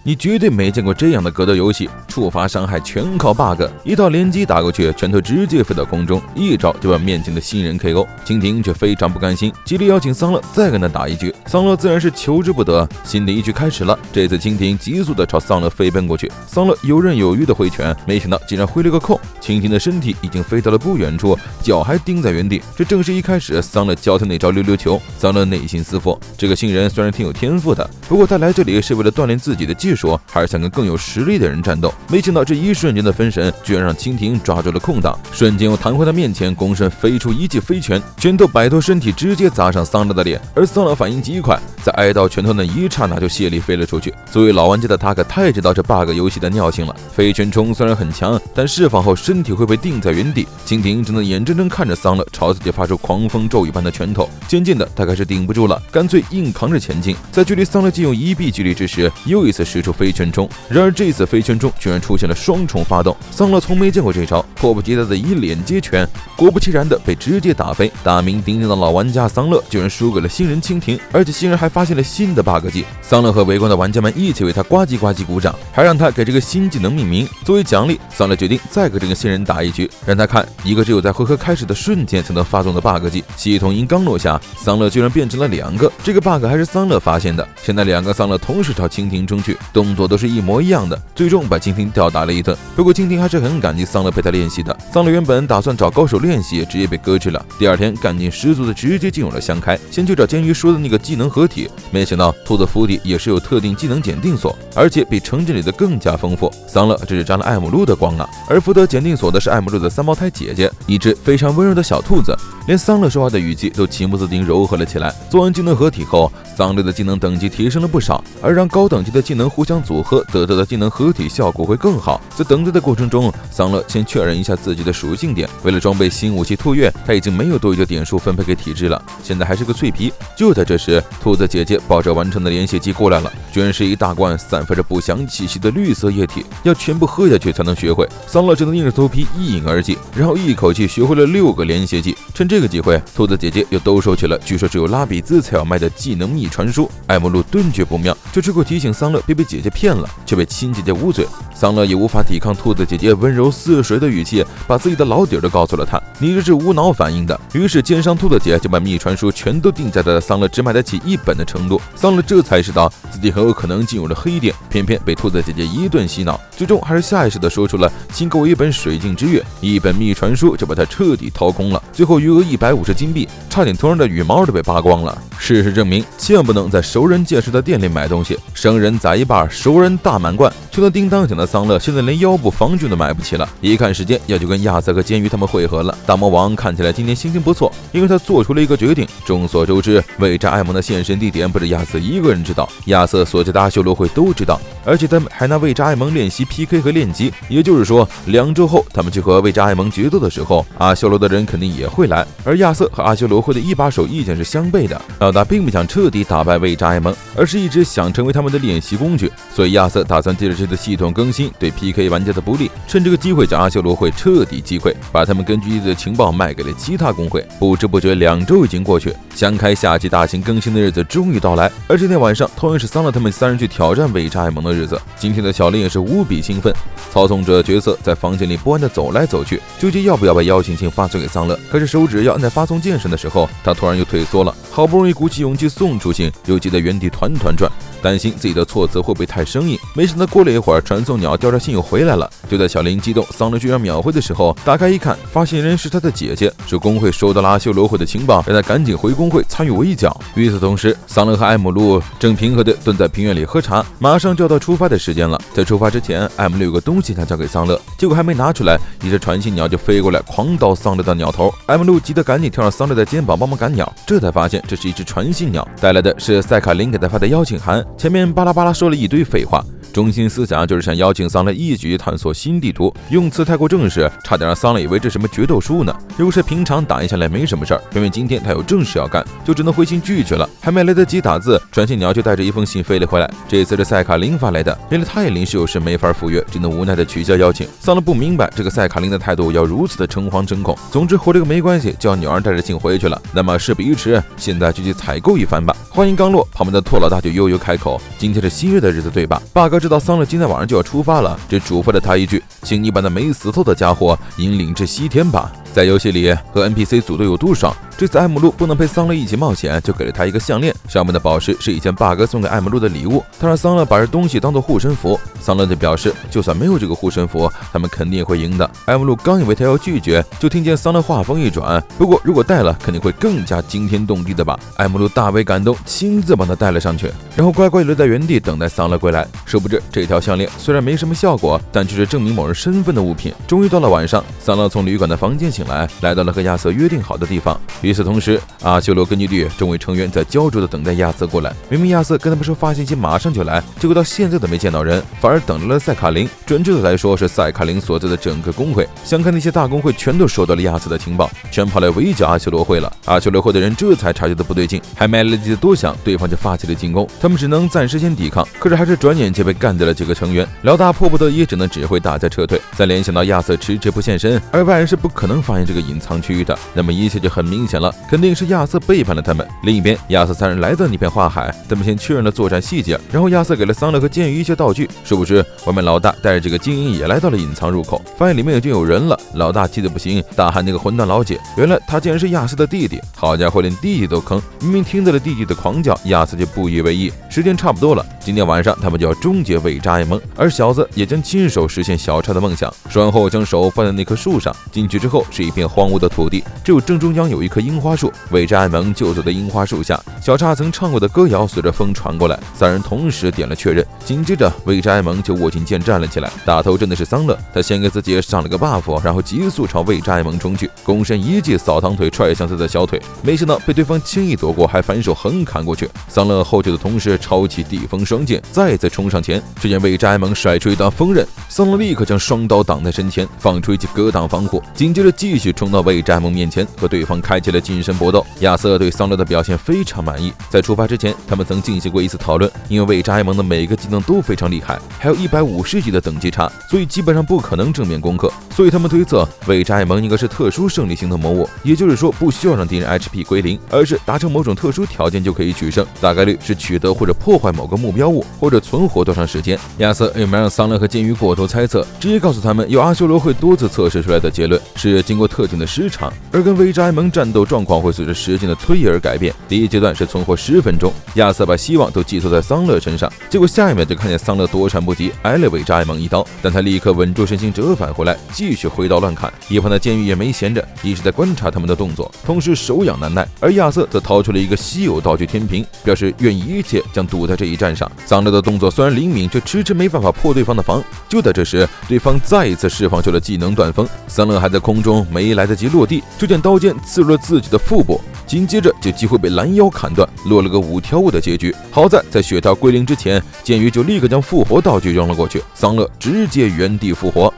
你绝对没见过这样的格斗游戏，触发伤害全靠 bug， 一套连击打过去，拳头直接飞到空中，一招就把面前的新人 KO。蜻蜓却非常不甘心，极力邀请桑乐再跟他打一局。桑乐自然是求之不得，新的一局开始了。这次蜻蜓急速的朝桑乐飞奔过去，桑乐游刃有余的挥拳，没想到竟然挥了个空，蜻蜓的身体已经飞到了不远处，脚还钉在原地。这正是一开始桑乐教他那招溜溜球。桑乐内心思服，这个新人虽然挺有天赋的，不过他来这里是为了锻炼自己的技术，还是想跟更有实力的人战斗。没想到这一瞬间的分神，居然让蜻蜓抓住了空档，瞬间又弹回他面前，躬身飞出一记飞拳，拳头摆脱身体，直接砸上桑乐的脸。而桑乐反应极快，在挨到拳头那一刹那就泄力飞了出去。作为老玩家的他可太知道这 bug 游戏的尿性了。飞拳冲虽然很强，但释放后身体会被定在原地。蜻蜓只能眼睁睁看着桑乐朝自己发出狂风骤雨般的拳头，渐渐的他开始顶不住了，干脆硬扛着前进。在距离桑乐仅有1臂距离之时，又一次使出飞拳冲。然而这次飞拳中居然出现了双重发动，桑乐从没见过这招，迫不及待的以脸接拳，果不其然的被直接打飞。大名鼎鼎的老玩家桑乐居然输给了新人蜻蜓，而且新人还发现了新的 bug 技。桑乐和围观的玩家们一起为他呱唧呱唧鼓掌，还让他给这个新技能命名。作为奖励，桑乐决定再和这个新人打一局，让他看一个只有在回合开始的瞬间才能发动的 bug 技。系统音刚落下，桑乐居然变成了2个，这个 bug 还是桑乐发现的。现在2个桑乐同时朝蜻蜓冲去，动作都是一模一样的，最终把蜻蜓吊打了一顿。不过蜻蜓还是很感激桑乐陪他练习的。桑乐原本打算找高手练习，直接被搁置了。第二天干劲十足的直接进入了香开，先去找监狱说的那个技能合体，没想到兔子府邸也是有特定技能检定所，而且比城镇里的更加丰富。桑乐这是沾了艾姆露的光啊！而负责检定所的是艾姆露的3胞胎姐姐，一只非常温柔的小兔子，连桑乐说话的语气都情不自禁柔和了起来。做完技能合体后，桑乐的技能等级提升了不少，而让高等级的技能互相组合得到的技能合体效果会更好。在等待的过程中，桑乐先确认一下自己的属性点，为了装备新武器兔月，他已经没有多余的点数分配给体质了，现在还是个脆皮。就在这时，兔子姐姐抱着完成的连血剂过来了，居然是一大罐散发着不祥气息的绿色液体，要全部喝下去才能学会。桑乐只能硬着头皮一饮而尽，然后一口气学会了6个连血剂。趁这个机会，兔子姐姐又兜售起了据说只有拉比兹才要卖的技能秘传书。艾姆露顿觉不妙，就只顾提醒桑乐别被姐姐骗了，却被亲姐姐捂嘴。桑乐也无法抵抗兔子姐姐温柔似水的语气，把自己的老底儿都告诉了她，你这是无脑反应的。于是奸商兔子姐就把秘传书全都定在了桑乐只买得起1本的程度。桑乐这才知道自己很有可能进入了黑店，偏偏被兔子姐姐一顿洗脑，最终还是下意识的说出了请给我1本水镜之月，1本秘传书就把他彻底掏空了。最后余额150金币，差点头上的羽毛都被扒光了。事实证明，千万不能在熟人介绍的店里买东西，生人宰一半，熟人大满贯。穷得叮当响的桑乐现在连腰部防具都买不起了，一看时间要去跟亚瑟和监狱他们会合了。大魔王看起来今天心情不错，因为他做出了一个决定。众所周知，未扎艾蒙的现身地点不止亚瑟一个人知道，亚瑟所在的阿修罗会都知道，而且他们还拿未扎艾蒙练习 PK 和练级，也就是说2周后他们去和未扎艾蒙决斗的时候，阿修罗的人肯定也会来。而亚瑟和阿修罗会的一把手意见是相悖的，老大并不想彻底打败未扎艾蒙，而是一直想成为他们的练习工具。所以亚瑟打算借着这次系统更新对 PK 玩家的不利，趁这个机会将阿修罗会彻底击溃，把他们根据的情报卖给了其他工会。不知不觉2周已经过去，香开夏季大型更新的日子终于到来，而这天晚上同样是桑乐他们3人去挑战未扎艾蒙的日子。今天的小林也是无比兴奋，操纵着角色在房间里不安地走来走去，纠结要不要把邀请信发送给桑乐。可是手指要按在发送键上的时候，他突然又退缩了，好不容易鼓起勇气送出信，又急在原地团团转，担心自己的措辞会不会太生硬。没想到过了一会儿，传送鸟叼着信又回来了。就在小林激动桑乐居然秒回的时候，打开一看，发信人是他的姐姐，说工会收到了阿修罗会的情报，让他赶紧回工会参与围剿。与此同时，桑乐和艾姆露正平和地蹲在庭院里喝茶，马上就要到出发的时间了。在出发之前，艾姆露有个东西想交给桑乐，结果还没拿出来，一只传信鸟就飞过来狂刀桑乐的鸟头。艾姆露急得赶紧跳上桑乐的肩膀帮忙赶鸟，这才发现这是一只传信鸟，带来的是赛卡琳给他发的邀请函，前面巴拉巴拉说了一堆废话，中心思想就是想邀请桑乐一起探索新地图，用词太过正式，差点让桑乐以为这什么决斗书呢。如果是平常打一下来没什么事儿，偏偏今天他有正事要干，就只能回信拒绝了。还没来得及打字，传信鸟就带着一封信飞了回来，这次是赛卡琳发来的，原来他也临时有事没法赴约，只能无奈的取消邀请。桑乐不明白这个赛卡琳的态度要如此的诚惶诚恐，总之活这个没关系，叫鸟儿带着信回去了。那么事不宜迟，现在就去采购一番吧。话音刚落，旁边的拓老大就悠悠开口，今天是新月的日子对吧？ bug 知道桑勒今天晚上就要出发了，只嘱咐了他一句：“请你把那没死透的家伙引领至西天吧。”在游戏里和 NPC 组队有多爽，这次艾姆露不能陪桑勒一起冒险，就给了他一个项链，上面的宝石是以前 bug 送给艾姆露的礼物。他让桑勒把这东西当做护身符，桑勒就表示就算没有这个护身符，他们肯定也会赢的。艾姆露刚以为他要拒绝，就听见桑勒话锋一转，不过如果带了肯定会更加惊天动地的吧。艾姆露大为感动，亲自帮他带了上去，然后乖乖留在原地等待桑勒归来。殊不知这条项链虽然没什么效果，但却是证明某人身份的物品。终于到了晚上，桑勒从旅馆的房间醒来，来到了和亚瑟约定好的地方。与此同时，阿修罗根据地众位成员在焦灼的等待亚瑟过来。明明亚瑟跟他们说发信息马上就来，结果到现在都没见到人，反而等来了赛卡林。准确的来说是赛卡林所在的整个工会，想看那些大工会全都收到了亚瑟的情报，全跑来围剿阿修罗会了。阿修罗会的人这才察觉到不对劲，还没来得及多想，对方就发起了进攻。他们只能暂时先抵抗，可是还是转眼间被干掉了几个成员。老大迫不得已只能指挥大家撤退。再联想到亚瑟迟迟不现身，而外人是不可能发现这个隐藏区域的，那么一切就很明显了，肯定是亚瑟背叛了他们。另一边，亚瑟三人来到那片花海，他们先确认了作战细节，然后亚瑟给了桑勒和剑鱼一些道具。殊不知，外面老大带着这个精英也来到了隐藏入口，发现里面已经有人了。老大气得不行，大喊那个混蛋老姐，原来他竟然是亚瑟的弟弟。好家伙，连弟弟都坑！明明听到了弟弟的狂叫，亚瑟就不以为意。时间差不多了，今天晚上他们就要终结伪扎埃蒙，而小子也将亲手实现小叉的梦想。说完后，将手放在那棵树上，进去之后是一片荒芜的土地，只有正中央有一棵樱花树。伪扎埃蒙就坐在樱花树下，小叉曾唱过的歌谣随着风传过来，三人同时点了确认。紧接着，伪扎埃蒙就握紧剑站了起来，打头真的是桑勒，他先给自己上了个 buff， 然后急速朝伪扎埃蒙冲去，躬身一记扫堂腿踹向他的小腿，没想到被对方轻易躲过，还反手横砍过去。桑勒后退的同时抄起地风双剑，再次冲上前，只见伪扎埃蒙甩出一道锋刃，桑勒立刻将双刀挡在身前，放出一记格挡防护，紧接着继续冲到伪扎埃蒙面前，和对方开启了近身搏斗。亚瑟对桑勒的表现非常满意，在出发之前，他们曾进行过一次讨论，因为伪扎埃蒙的每个技能都非常厉害，还有150级的等级差，所以基本上不可能正面攻克。所以他们推测伪扎埃蒙应该是特殊胜利型的魔物，也就是说不需要让敌人 HP 归零，而是达成某种特殊条件就可以取胜，大概率是取得或者破坏某个目标物，或者存活多长时间。亚瑟也没让桑勒和剑鱼过多猜测，直接告诉他们由阿修罗会多次测试出来的结论是经过特定的时长，而跟伪扎埃蒙战斗状况会随着时间的推移而改变。第一阶段是存活10分钟，亚瑟把希望都寄托在桑勒身上，结果下一秒就看见桑勒躲闪不及，挨了伪扎埃蒙一刀，但他立刻稳住身形折返回来，继续挥刀乱砍。一旁的剑鱼也没闲着，一直在观察他们的动作，同时手痒难耐。而亚瑟则掏出了一个稀有道具天平，表示愿一切将赌在这一战上。桑勒的动作虽然灵敏，却迟迟没办法破对方的防。就在这时，对方再一次释放出了技能断风，桑勒还在空中没来得及落地，就见刀剑刺入了自己的腹部，紧接着就几乎被拦腰砍断，落了个5条悟的结局。好在在血条归零之前，剑鱼就立刻将复活道具扔了过去，桑勒直接原地复活。